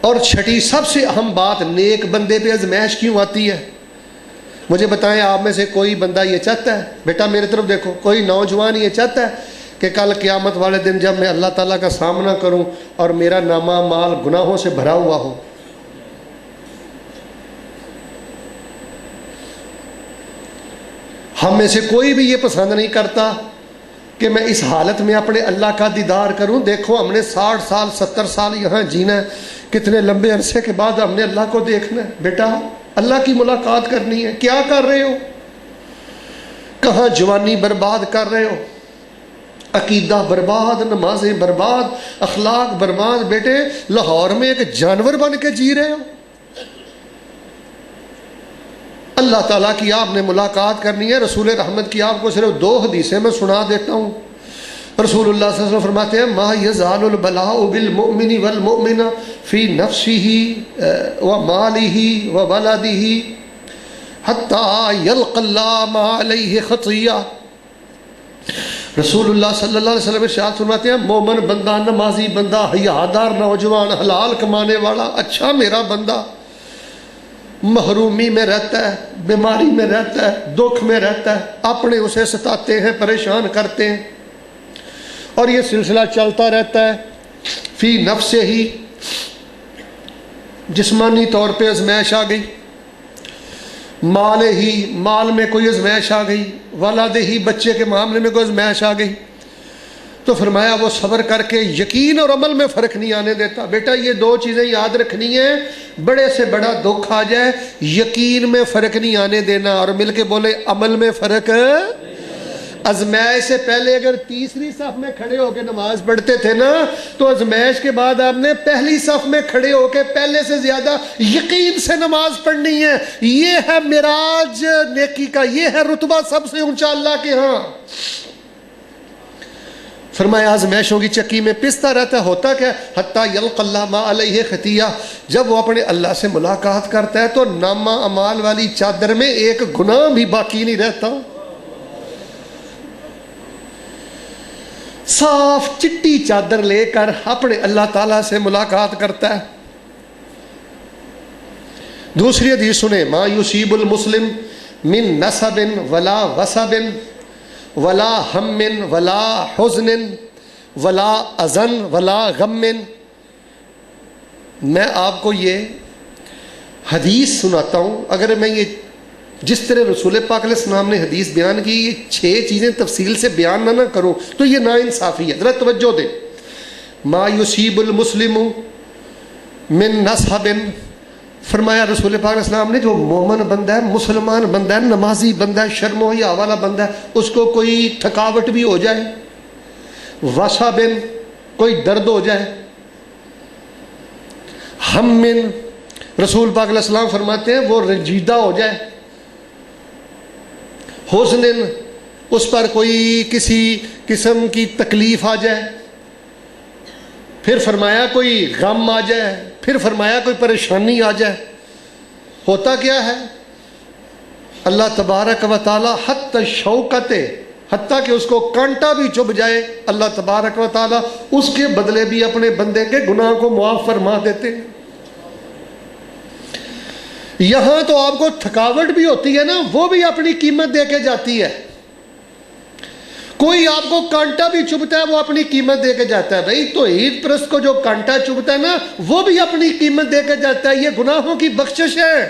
Speaker 1: اور چھٹی سب سے اہم بات، نیک بندے پہ آزمائش کیوں آتی ہے؟ مجھے بتائیں آپ میں سے کوئی بندہ یہ چاہتا ہے؟ بیٹا میری طرف دیکھو، کوئی نوجوان یہ چاہتا ہے کہ کل قیامت والے دن جب میں اللہ تعالیٰ کا سامنا کروں اور میرا نامہ مال گناہوں سے بھرا ہوا ہو؟ ہم میں سے کوئی بھی یہ پسند نہیں کرتا کہ میں اس حالت میں اپنے اللہ کا دیدار کروں۔ دیکھو ہم نے 60 سال 70 سال یہاں جینا ہے، کتنے لمبے عرصے کے بعد ہم نے اللہ کو دیکھنا ہے۔ بیٹا اللہ کی ملاقات کرنی ہے، کیا کر رہے ہو؟ کہاں جوانی برباد کر رہے ہو؟ عقیدہ برباد، نمازیں برباد، اخلاق برباد۔ بیٹے لاہور میں ایک جانور بن کے جی رہے ہو۔ اللہ تعالیٰ کی آپ نے ملاقات کرنی ہے۔ رسول رحمت کی آپ کو صرف 2 حدیثیں میں سنا دیتا ہوں۔ رسول اللہ صلی اللہ علیہ وسلم فرماتے ہیں ما یزال البلاء بالمؤمن والمؤمنہ فی نفسہ ومالہ وولدہ حتی یلقى اللہ ما علیہ خطیہ۔ رسول اللہ صلی اللہ علیہ وسلم ارشاد فرماتے ہیں مومن بندہ، نمازی بندہ، حیادار نوجوان، حلال کمانے والا، اچھا میرا بندہ، محرومی میں رہتا ہے، بیماری میں رہتا ہے، دکھ میں رہتا ہے، اپنے اسے ستاتے ہیں، پریشان کرتے ہیں، اور یہ سلسلہ چلتا رہتا ہے۔ فی نفس ہی، جسمانی طور پہ آزمائش آ گئی، مال ہی، مال میں کوئی آزمائش آ گئی، ولد ہی، بچے کے معاملے میں کوئی آزمائش آ گئی، تو فرمایا وہ صبر کر کے یقین اور عمل میں فرق نہیں آنے دیتا۔ بیٹا یہ 2 چیزیں یاد رکھنی ہیں، بڑے سے بڑا دکھ آ جائے یقین میں فرق نہیں آنے دینا، اور مل کے بولے عمل میں فرق۔ ازمائش سے پہلے اگر تیسری صف میں کھڑے ہو کے نماز پڑھتے تھے نا، تو ازمائش کے بعد آپ نے پہلی صف میں کھڑے ہو کے پہلے سے زیادہ یقین سے نماز پڑھنی ہے۔ یہ ہے معراج نیکی کا، یہ ہے رتبہ سب سے اونچا اللہ کے ہاں۔ فرمایا آزمائشوں کی چکی میں پستا رہتا ہے، ہوتا کیا؟ حتی یلقى اللہ ما علیہ خطیہ، جب وہ اپنے اللہ سے ملاقات کرتا ہے تو نامہ اعمال والی چادر میں ایک گناہ بھی باقی نہیں رہتا، صاف چٹی چادر لے کر اپنے اللہ تعالیٰ سے ملاقات کرتا ہے۔ دوسری حدیث سنیں، ما یصیب المسلم من نصب ولا وصب ولا ہم ولا حزن ولا اذن ولا غم۔ میں آپ کو یہ حدیث سناتا ہوں، اگر میں یہ جس طرح رسول پاک علیہ السلام نے حدیث بیان کی یہ 6 چیزیں تفصیل سے بیان نہ کروں تو یہ ناانصافی ہے۔ ذرا توجہ دیں۔ ما یصیب المسلم من نصب، فرمایا رسول پاک علیہ السلام نے جو مومن بندہ ہے، مسلمان بندہ ہے، نمازی بندہ ہے، شرم و حیا والا بندہ ہے، اس کو کوئی تھکاوٹ بھی ہو جائے، وصب کوئی درد ہو جائے، ہم رسول پاک علیہ السلام فرماتے ہیں وہ رنجیدہ ہو جائے، حزن اس پر کوئی کسی قسم کی تکلیف آ جائے، پھر فرمایا کوئی غم آ جائے، پھر فرمایا کوئی پریشانی آ جائے، ہوتا کیا ہے؟ اللہ تبارک و تعالی حتی الشوکت، حتیٰ کہ اس کو کانٹا بھی چبھ جائے، اللہ تبارک و تعالی اس کے بدلے بھی اپنے بندے کے گناہ کو معاف فرما دیتے ہیں۔ یہاں تو آپ کو تھکاوٹ بھی ہوتی ہے نا، وہ بھی اپنی قیمت دے کے جاتی ہے۔ کوئی آپ کو کانٹا بھی چبھتا ہے وہ اپنی قیمت دے کے جاتا ہے۔ بھائی توحید پرست کو جو کانٹا چبھتا ہے نا وہ بھی اپنی قیمت دے کے جاتا ہے۔ یہ گناہوں کی بخشش ہے۔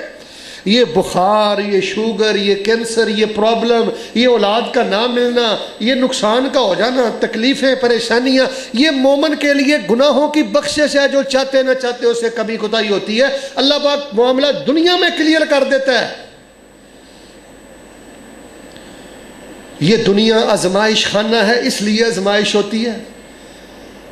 Speaker 1: یہ بخار، یہ شوگر، یہ کینسر، یہ پرابلم، یہ اولاد کا نہ ملنا، یہ نقصان کا ہو جانا، تکلیفیں، پریشانیاں، یہ مومن کے لیے گناہوں کی بخشش ہے جو چاہتے نہ چاہتے اسے کبھی کوتاہی ہوتی ہے۔ اللہ پاک معاملہ دنیا میں کلیئر کر دیتا ہے۔ یہ دنیا آزمائش خانہ ہے، اس لیے آزمائش ہوتی ہے،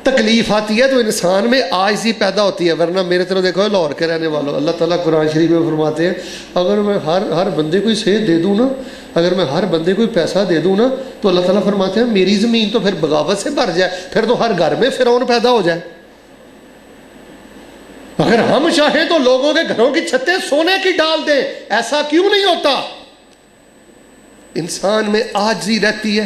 Speaker 1: تکلیف آتی ہے تو انسان میں عاجزی پیدا ہوتی ہے۔ ورنہ میرے طرح دیکھو لاہور کے رہنے والوں، اللہ تعالیٰ قرآن شریف میں فرماتے ہیں اگر میں ہر بندے کو صحت دے دوں نا، اگر میں ہر بندے کو پیسہ دے دوں نا تو اللہ تعالیٰ فرماتے ہیں میری زمین تو پھر بغاوت سے بھر جائے، پھر تو ہر گھر میں فرعون پیدا ہو جائے۔ اگر ہم چاہیں تو لوگوں کے گھروں کی چھتیں سونے کی ڈال دیں، ایسا کیوں نہیں ہوتا؟ انسان میں عاجزی رہتی ہے۔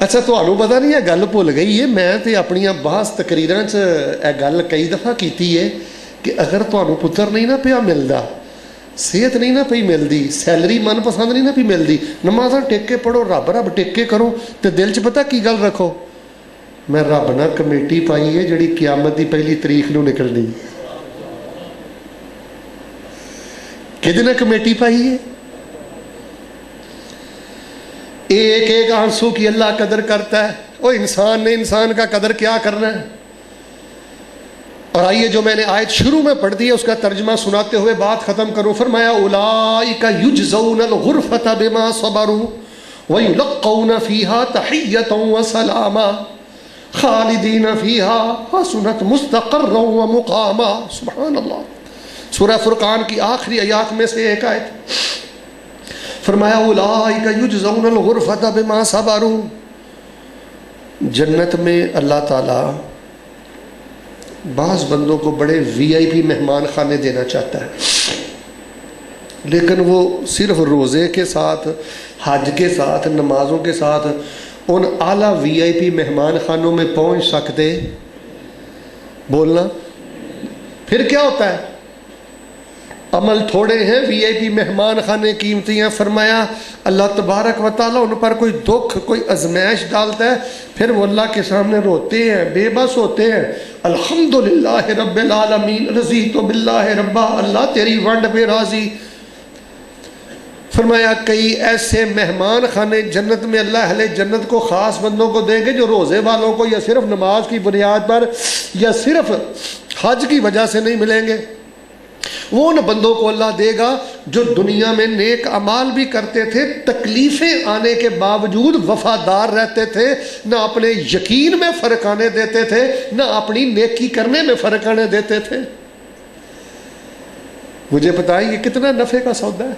Speaker 1: اچھا ਤੁਹਾਨੂੰ ਪਤਾ ਨਹੀਂ ਇਹ ਗੱਲ ਭੁੱਲ ਗਈ ਹੈ, ਮੈਂ ਤੇ ਆਪਣੀਆਂ ਬਾਸ ਤਕਰੀਰਾਂ 'ਚ ਇਹ ਗੱਲ ਕਈ ਦਫਾ ਕੀਤੀ ਹੈ ਕਿ ਅਗਰ ਤੁਹਾਨੂੰ ਪੁੱਤਰ ਨਹੀਂ ਨਾ ਪਿਆ ਮਿਲਦਾ, ਸਿਹਤ ਨਹੀਂ ਨਾ ਪਈ ਮਿਲਦੀ, ਸੈਲਰੀ ਮਨਪਸੰਦ ਨਹੀਂ ਨਾ ਪਈ ਮਿਲਦੀ, ਨਮਾਜ਼ਾਂ ਟਿਕ ਕੇ ਪੜੋ, ਰੱਬ ਰੱਬ ਟਿਕ ਕੇ ਕਰੋ, ਤੇ ਦਿਲ 'ਚ ਪਤਾ ਕੀ ਗੱਲ ਰੱਖੋ, ਮੈਂ ਰੱਬ ਨਾਲ ਕਮੇਟੀ ਪਾਈ ਹੈ ਜਿਹੜੀ ਕਿਆਮਤ ਦੀ ਪਹਿਲੀ ਤਰੀਕ ਨੂੰ ਨਿਕਲਣੀ। ਕਿਹਦੇ ਨਾਲ ਕਮੇਟੀ ਪਾਈ ہے؟ ایک ایک آنسو کی اللہ قدر کرتا ہے، وہ انسان نے انسان کا قدر کیا کرنا ہے۔ اور آئیے جو میں نے آیت شروع میں پڑھ دی ہے اس کا ترجمہ سناتے ہوئے بات ختم کروں۔ فرمایا اولئک یجزون الغرفۃ بما صبروا ویلقون فیہا تحیۃ وسلاما خالدین فیہا حسنت مستقرا ومقاما۔ سبحان اللہ۔ سورہ فرقان کی آخری آیات میں سے ایک آیت۔ فرمایا اولئک یجزون الغرفۃ بما صبروا، جنت میں اللہ تعالیٰ بعض بندوں کو بڑے وی آئی پی مہمان خانے دینا چاہتا ہے، لیکن وہ صرف روزے کے ساتھ، حج کے ساتھ، نمازوں کے ساتھ ان اعلیٰ وی آئی پی مہمان خانوں میں پہنچ سکتے؟ بولنا پھر کیا ہوتا ہے؟ عمل تھوڑے ہیں، وی آئی پی مہمان خانے قیمتی ہیں۔ فرمایا اللہ تبارک و تعالیٰ ان پر کوئی دکھ، کوئی آزمائش ڈالتا ہے، پھر وہ اللہ کے سامنے روتے ہیں، بے بس ہوتے ہیں۔ الحمدللہ رب العالمین رضیت باللہ ربا، اللہ تیری ونڈ پہ راضی۔ فرمایا کئی ایسے مہمان خانے جنت میں اللہ اہل جنت کو، خاص بندوں کو دیں گے جو روزے والوں کو یا صرف نماز کی بنیاد پر یا صرف حج کی وجہ سے نہیں ملیں گے۔ وہ ان بندوں کو اللہ دے گا جو دنیا میں نیک اعمال بھی کرتے تھے، تکلیفیں آنے کے باوجود وفادار رہتے تھے، نہ اپنے یقین میں فرق آنے دیتے تھے، نہ اپنی نیکی کرنے میں فرق آنے دیتے تھے۔ مجھے بتائیں یہ کتنا نفع کا سودا ہے؟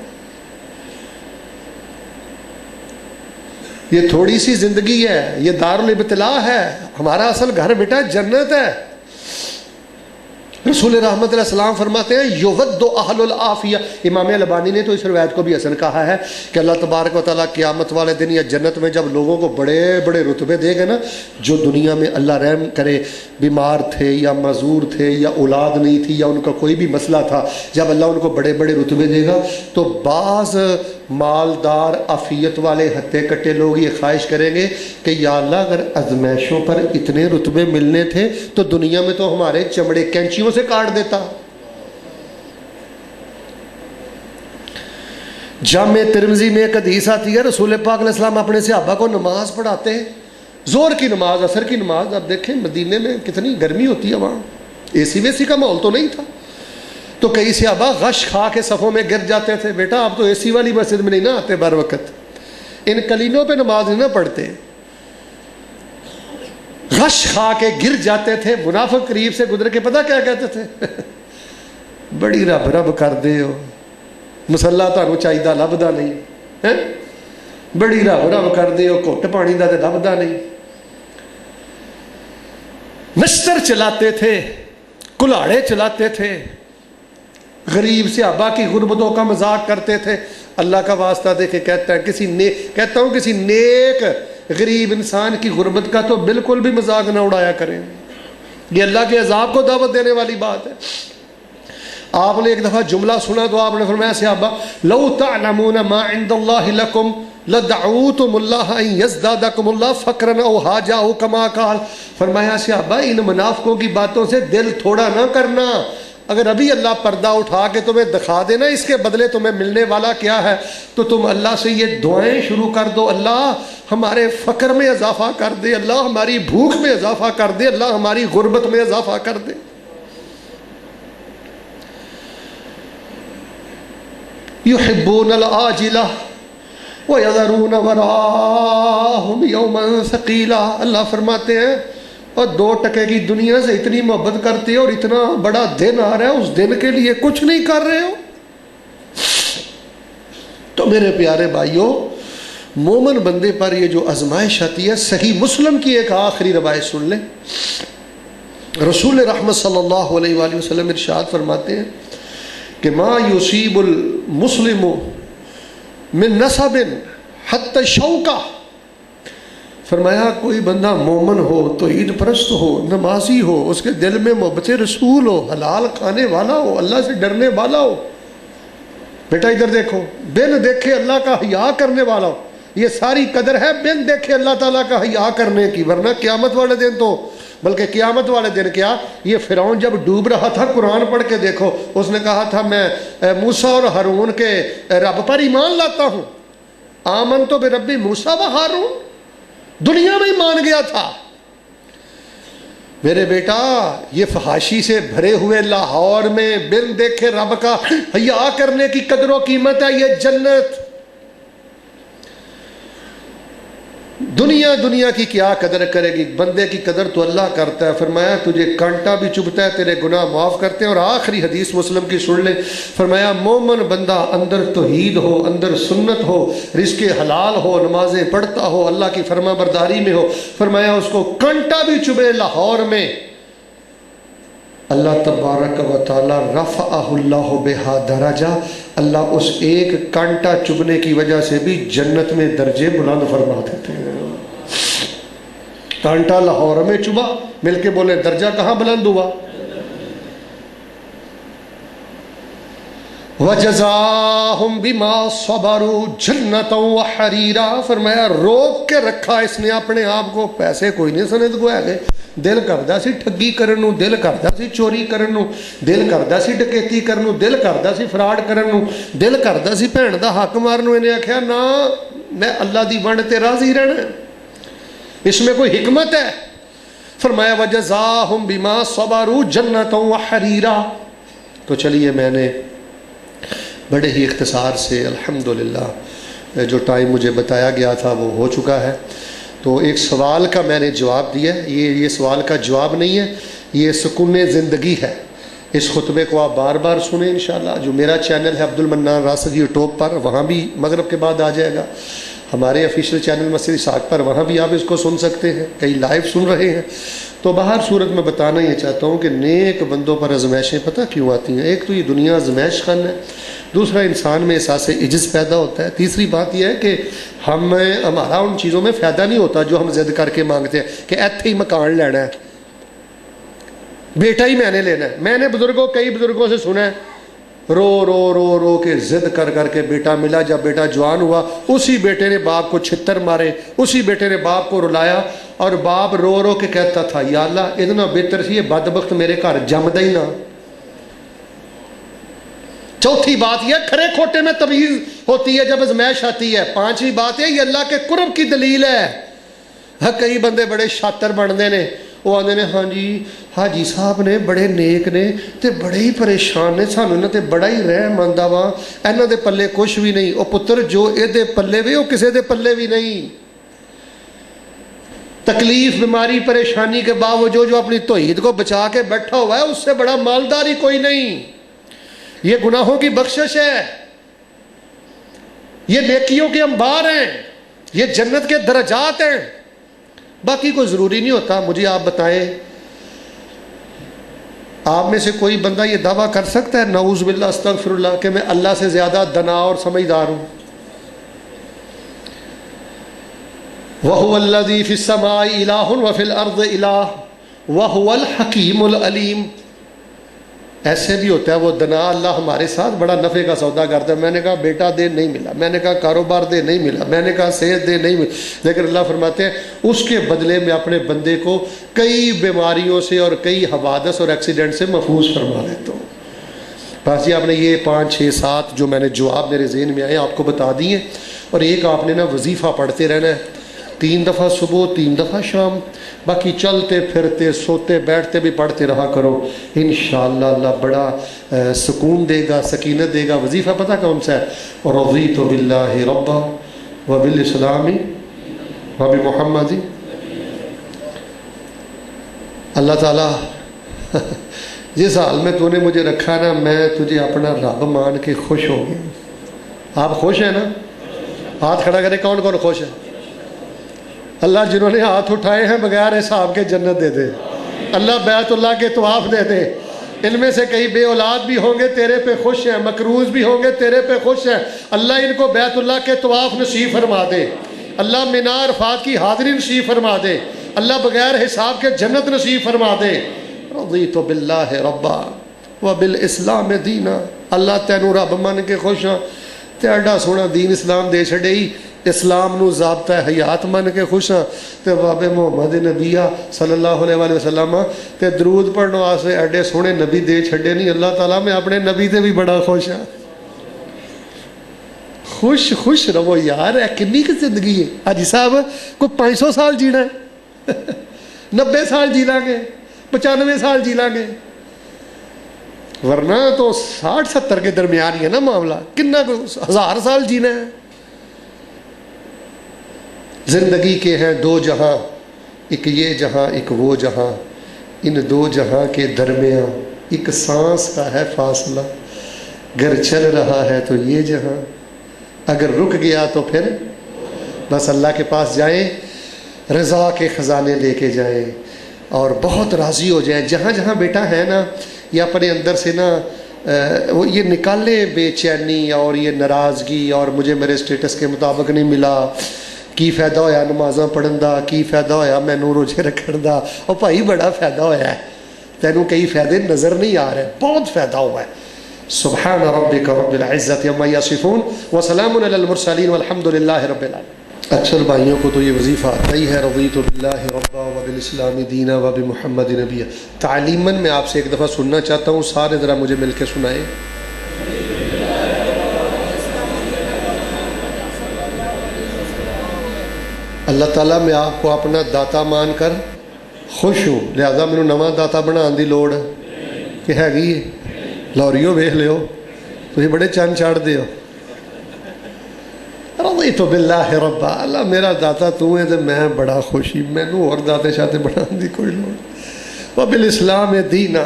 Speaker 1: یہ تھوڑی سی زندگی ہے، یہ دارالابتلاء ہے، ہمارا اصل گھر بیٹا جنت ہے۔ رسول رحمت علیہ السلام فرماتے ہیں یود اہل العافیہ، امام البانی نے تو اس روایت کو بھی حسن کہا ہے کہ اللہ تبارک و تعالیٰ قیامت والے دن یا جنت میں جب لوگوں کو بڑے بڑے رتبے دے گا نا، جو دنیا میں اللہ رحم کرے بیمار تھے یا معذور تھے یا اولاد نہیں تھی یا ان کا کوئی بھی مسئلہ تھا، جب اللہ ان کو بڑے بڑے رتبے دے گا تو بعض مالدار عافیت والے ہتے کٹے لوگ یہ خواہش کریں گے کہ یا اللہ اگر ازمائشوں پر اتنے رتبے ملنے تھے تو دنیا میں تو ہمارے چمڑے کینچیوں سے کاٹ دیتا۔ جامع ترمذی میں ایک حدیث آتی ہے، رسول پاک علیہ السلام اپنے صحابہ کو نماز پڑھاتے ہیں، زور کی نماز، عصر کی نماز۔ اب دیکھیں مدینے میں کتنی گرمی ہوتی ہے، وہاں اے سی وے سی کا ماحول تو نہیں تھا، تو کئی صحابہ غش کھا کے صفوں میں گر جاتے تھے۔ بیٹا آپ تو اے سی والی مسجد میں نہیں نہ آتے بر وقت، ان کلینوں پہ نماز نہیں نہ پڑھتے، غش کھا کے گر جاتے تھے۔ منافق قریب سے گزر کے پتہ کیا کہتے تھے؟ بڑی رب رب کر دے ہو، مسلح تانوں چاہیدہ لبدا نہیں، بڑی رب رب کر دے ہو، گھٹ پانی دا تے لبدا نہیں۔ نشتر چلاتے تھے، کلاڑے چلاتے تھے، غریب صحابہ کی غربتوں کا مذاق کرتے تھے۔ اللہ کا واسطہ دے کے کہتا ہے کسی نیک غریب انسان کی غربت کا تو بالکل بھی مذاق نہ اڑایا کریں، یہ اللہ کے عذاب کو دعوت دینے والی بات ہے۔ آپ نے ایک دفعہ جملہ سنا تو آپ نے فرمایا صحابہ لو تعلمون ما عند اللہ لکم لدعوتم اللہ ان یزدادکم اللہ فقرا او حاجہ او کما قال۔ فرمایا صحابہ ان منافقوں کی باتوں سے دل تھوڑا نہ کرنا، اگر ابھی اللہ پردہ اٹھا کے تمہیں دکھا دینا اس کے بدلے تمہیں ملنے والا کیا ہے، تو تم اللہ سے یہ دعائیں شروع کر دو، اللہ ہمارے فقر میں اضافہ کر دے، اللہ ہماری بھوک میں اضافہ کر دے، اللہ ہماری غربت میں اضافہ کر دے۔ یحبون العاجلہ وَيَذَرُونَ وَرَاءَهُمْ يَوْمًا ثَقِيلًا۔ اللہ فرماتے ہیں اور 2 ٹکے کی دنیا سے اتنی محبت کرتے ہو اور اتنا بڑا دن آ رہا ہے، اس دن کے لیے کچھ نہیں کر رہے ہو۔ تو میرے پیارے بھائیوں، مومن بندے پر یہ جو آزمائش آتی ہے، صحیح مسلم کی ایک آخری روایت سن لیں۔ رسول رحمت صلی اللہ علیہ وآلہ وسلم ارشاد فرماتے ہیں کہ ما یصیب المسلم من نصب حتی شوکہ فرمایا کوئی بندہ مومن ہو، توحید پرست ہو، نمازی ہو، اس کے دل میں محبت رسول ہو، حلال کھانے والا ہو، اللہ سے ڈرنے والا ہو، بیٹا ادھر دیکھو، بن دیکھے اللہ کا حیا کرنے والا ہو، یہ ساری قدر ہے بن دیکھے اللہ تعالیٰ کا حیا کرنے کی، ورنہ قیامت والے دن تو، بلکہ قیامت والے دن کیا، یہ فرعون جب ڈوب رہا تھا قرآن پڑھ کے دیکھو، اس نے کہا تھا میں موسیٰ اور ہارون کے رب پر ایمان لاتا ہوں، آمنت بربی موسیٰ و ہارون، دنیا میں ہی مان گیا تھا۔ میرے بیٹا یہ فحاشی سے بھرے ہوئے لاہور میں بن دیکھے رب کا حیا کرنے کی قدر و قیمت ہے، یہ جنت۔ دنیا کی کیا قدر کرے گی، بندے کی قدر تو اللہ کرتا ہے۔ فرمایا تجھے کانٹا بھی چبھتا ہے تیرے گناہ معاف کرتے ہیں۔ اور آخری حدیث مسلم کی سن لے، فرمایا مومن بندہ اندر توحید ہو، اندر سنت ہو، رزق حلال ہو، نمازیں پڑھتا ہو، اللہ کی فرما برداری میں ہو، فرمایا اس کو کانٹا بھی چبھے لاہور میں، اللہ تبارک و تعالی رفعہ اللہ بہا درجہ، اللہ اس ایک کانٹا چبھنے کی وجہ سے بھی جنت میں درجے بلند فرما دیتے ہیں۔ کانٹا لاہور میں چبھا، مل کے بولے درجہ کہاں بلند ہوا؟ وَجَزَاهُمْ بِمَا صَبَرُوا جَنَّةً وَحَرِيرًا، فرمایا روک کے رکھا اس نے اپنے آپ کو، پیسے کوئی نہیں سند کو ہے گئے، دل کردا سی ٹھگی کرن نو، دل کردا سی چوری کرن نو، دل کردا سی ڈکیتی کرن نو، دل کردا سی فراڈ کرن نو، دل کردا سی بھین دا حق مارن نو، انہیں آکھیا نا میں اللہ دی ونڈ تے راضی رہنا، اس میں کوئی حکمت ہے۔ فرمایا وَجَزَاهُمْ بِمَا صَبَرُوا جَنَّةً وَحَرِيرًا۔ تو چلیے میں نے بڑے ہی اختصار سے الحمدللہ جو ٹائم مجھے بتایا گیا تھا وہ ہو چکا ہے۔ تو ایک سوال کا میں نے جواب دیا، یہ سوال کا جواب نہیں ہے، یہ سکون زندگی ہے۔ اس خطبے کو آپ بار بار سنیں انشاءاللہ۔ جو میرا چینل ہے عبدالمنان راسد یوٹیوب پر، وہاں بھی مغرب کے بعد آ جائے گا۔ ہمارے آفیشیل چینل مسجد اسحاق پر، وہاں بھی آپ اس کو سن سکتے ہیں، کئی لائیو سن رہے ہیں۔ تو باہر صورت میں بتانا یہ چاہتا ہوں کہ نیک بندوں پر آزمائشیں پتہ کیوں آتی ہیں؟ ایک تو یہ دنیا آزمائش خان ہے، دوسرا انسان میں احساس عجز پیدا ہوتا ہے، تیسری بات یہ ہے کہ ہمارا ان چیزوں میں فائدہ نہیں ہوتا جو ہم ضد کر کے مانگتے ہیں کہ ایتھے ہی مکان لینا ہے، بیٹا ہی میں نے لینا ہے۔ میں نے کئی بزرگوں سے سنا ہے رو رو رو رو کے ضد کر کر کے بیٹا ملا، جب بیٹا جوان ہوا اسی بیٹے نے باپ کو چھتر مارے، اسی بیٹے نے باپ کو رلایا، اور باپ رو رو کے کہتا تھا یا اللہ اتنا بہتر سی یہ بدبخت میرے گھر جمدا ہی نہ۔ چوتھی بات یہ کھرے کھوٹے میں تمیز ہوتی ہے جب آزمائش آتی ہے۔ پانچویں بات یہ اللہ کے قرب کی دلیل ہے۔ کئی بندے بڑے شاطر بنتے نے، وہ آدھے نے ہاں جی حاجی صاحب نے بڑے نیک نے تے بڑے ہی پریشان نے، سانو انہاں تے بڑا ہی رحم آندا وا، انہاں دے پلے کچھ بھی نہیں۔ او پتر جو اے دے پلے وے او کسے دے پلے بھی نہیں۔ تکلیف بیماری پریشانی کے باوجود جو اپنی توحید کو بچا کے بیٹھا ہوا ہے اس سے بڑا مالداری کوئی نہیں۔ یہ گناہوں کی بخشش ہے، یہ نیکیوں کے انبار ہیں، یہ جنت کے درجات ہیں۔ باقی کوئی ضروری نہیں ہوتا۔ مجھے آپ بتائیں، آپ میں سے کوئی بندہ یہ دعویٰ کر سکتا ہے نعوذ باللہ استغفر اللہ کہ میں اللہ سے زیادہ دنا اور سمجھدار ہوں؟ وَهُوَ الَّذِي فِي السَّمَاءِ إِلَٰهٌ وَفِي الْأَرْضِ إِلَٰهٌ وَهُوَ الْحَكِيمُ الْعَلِيمُ۔ ایسے بھی ہوتا ہے وہ دنا اللہ ہمارے ساتھ بڑا نفع کا سودا کرتا ہے۔ میں نے کہا بیٹا دے نہیں ملا، میں نے کہا کاروبار دے نہیں ملا، میں نے کہا صحت دے نہیں ملا، لیکن اللہ فرماتے ہیں اس کے بدلے میں اپنے بندے کو کئی بیماریوں سے اور کئی حوادث اور ایکسیڈنٹ سے محفوظ فرما دیتا ہوں۔ بس جی آپ نے یہ 5 6 7 جو میں نے جواب میرے ذہن میں آئے آپ کو بتا دیے، اور ایک آپ نے نا وظیفہ پڑھتے رہنا ہے، 3 دفعہ صبح 3 دفعہ شام، باقی چلتے پھرتے سوتے بیٹھتے بھی پڑھتے رہا کرو، انشاءاللہ اللہ بڑا سکون دے گا، سکینت دے گا۔ وظیفہ پتہ کون سا ہے؟ رضیت باللہ ربا وبالاسلام وبمحمد۔ اللہ تعالیٰ جس حال میں تو نے مجھے رکھا نا، میں تجھے اپنا رب مان کے خوش ہو گیا۔ آپ خوش ہیں نا؟ ہاتھ کھڑا کرے کون کون خوش ہے؟ اللہ جنہوں نے ہاتھ اٹھائے ہیں بغیر حساب کے جنت دے دے، اللہ بیت اللہ کے طواف دے دے۔ ان میں سے کئی بے اولاد بھی ہوں گے تیرے پہ خوش ہیں، مقروض بھی ہوں گے تیرے پہ خوش ہیں، اللہ ان کو بیت اللہ کے طواف نصیب فرما دے۔ اللہ مینا عرفات کی حاضری نصیب فرما دے، اللہ بغیر حساب کے جنت نصیب فرما دے۔ رضیت باللہ ربا وبالاسلام دینا، اللہ تینوں رب من کے خوش ہاں تے ایڈا سونا دین اسلام دے چھڑے ہی، اسلام نو ضابطہ حیات من کے خوش ہاں تے باب محمد نبیہ صلی اللہ علیہ وآلہ وسلم تے درود پڑھنے واسطے ایڈے سونے نبی دے چھڑے نہیں۔ اللہ تعالیٰ میں اپنے نبی تے بھی بڑا خوش ہاں۔ خوش خوش رہو یار، اے کنی کی زندگی ہے؟ حاجی صاحب کوئی 500 سال جینا ہے 90 سال جی لیں گے، 95 سال جی لیں گے، ورنہ تو 60-70 کے درمیان ہی ہے نا معاملہ، کنا کو 1000 سال جینا ہے۔ زندگی کے ہیں دو جہاں، ایک یہ جہاں ایک وہ جہاں، ان دو جہاں کے درمیان ایک سانس کا ہے فاصلہ، گر چل رہا ہے تو یہ جہاں، اگر رک گیا تو پھر بس اللہ کے پاس جائیں، رضا کے خزانے لے کے جائیں اور بہت راضی ہو جائیں۔ جہاں جہاں بیٹا ہے نا، یہ اپنے اندر سے نا وہ یہ نکالے بے چینی اور یہ ناراضگی اور مجھے میرے سٹیٹس کے مطابق نہیں ملا، کی فائدہ ہویا نمازاں پڑھن دا، کی فائدہ ہویا مینوں روزے رکھن دا۔ اور بھائی بڑا فائدہ ہویا ہے، تینوں کئی فائدے نظر نہیں آ رہے، بہت فائدہ ہوا ہے۔ سبحان ربک رب العزت عما یصفون وسلام علی المرسلین والحمد للہ رب العالمین۔ اکثر بھائیوں کو تو یہ وظیفہ آتا ہی ہے، رضیت باللہ ربا وبالاسلام دینا وبمحمد نبیہ۔ تعلیماً میں آپ سے ایک دفعہ سننا چاہتا ہوں، سارے ذرا مجھے مل کے سنائیں۔ اللہ تعالیٰ میں آپ کو اپنا داتا مان کر خوش ہوں، لہذا مینوں نواں داتا بنان دی لوڑ کہ ہے لوریو ویکھ لیو، تسی بڑے چند چڑھ دے ہو۔ رضیت باللہ ربا، اللہ میرا داتا تو ہے تو میں بڑا خوشی، مینوں اور داتے شاتے بنان دی کوئی لوڑ۔ وبالاسلام دینا،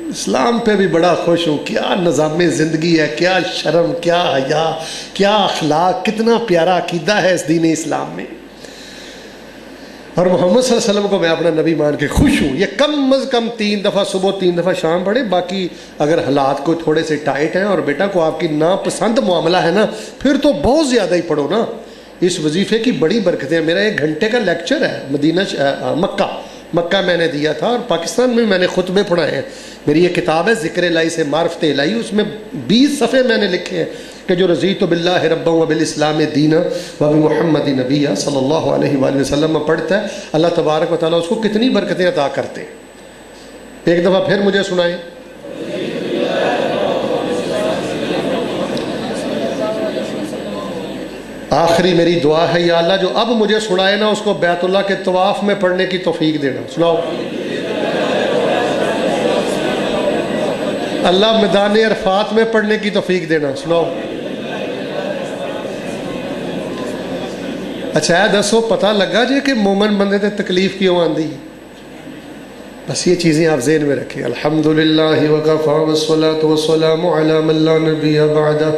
Speaker 1: اسلام پہ بھی بڑا خوش ہوں، کیا نظام زندگی ہے، کیا شرم، کیا حیا، کیا اخلاق، کتنا پیارا عقیدہ ہے اس دین اسلام میں۔ اور محمد صلی اللہ علیہ وسلم کو میں اپنا نبی مان کے خوش ہوں۔ یہ کم از کم 3 دفعہ صبح 3 دفعہ شام پڑھے، باقی اگر حالات کو تھوڑے سے ٹائٹ ہیں اور بیٹا کو آپ کی ناپسند معاملہ ہے نا، پھر تو بہت زیادہ ہی پڑھو نا۔ اس وظیفے کی بڑی برکتیں، میرا 1 گھنٹے کا لیکچر ہے مدینہ مکہ میں نے دیا تھا، اور پاکستان میں نے خطبے پڑھائے ہیں۔ میری یہ کتاب ہے ذکر الہی سے معرفت الہی، اس میں 20 صفحے میں نے لکھے ہیں کہ جو رضیت باللہ ربا وبالاسلام دینا وبمحمد نبیہ صلی اللہ علیہ وآلہ وسلم پڑھتا ہے، اللہ تبارک و تعالیٰ اس کو کتنی برکتیں عطا کرتے ہیں۔ ایک دفعہ پھر مجھے سنائیں۔ آخری میری دعا ہے یا اللہ جو اب مجھے سنائے نا، اس کو بیت اللہ کے طواف میں پڑھنے کی توفیق دینا۔ سناؤ۔ اللہ میدان عرفات میں پڑھنے کی توفیق دینا۔ سناؤ۔ اچھا ہے دسو، پتہ لگا جی کہ مومن بندے تے تکلیف کیوں آندی؟ بس یہ چیزیں آپ ذہن میں رکھیں۔ الحمدللہ وکفی والصلاۃ والسلام علی من لا نبی بعدہ۔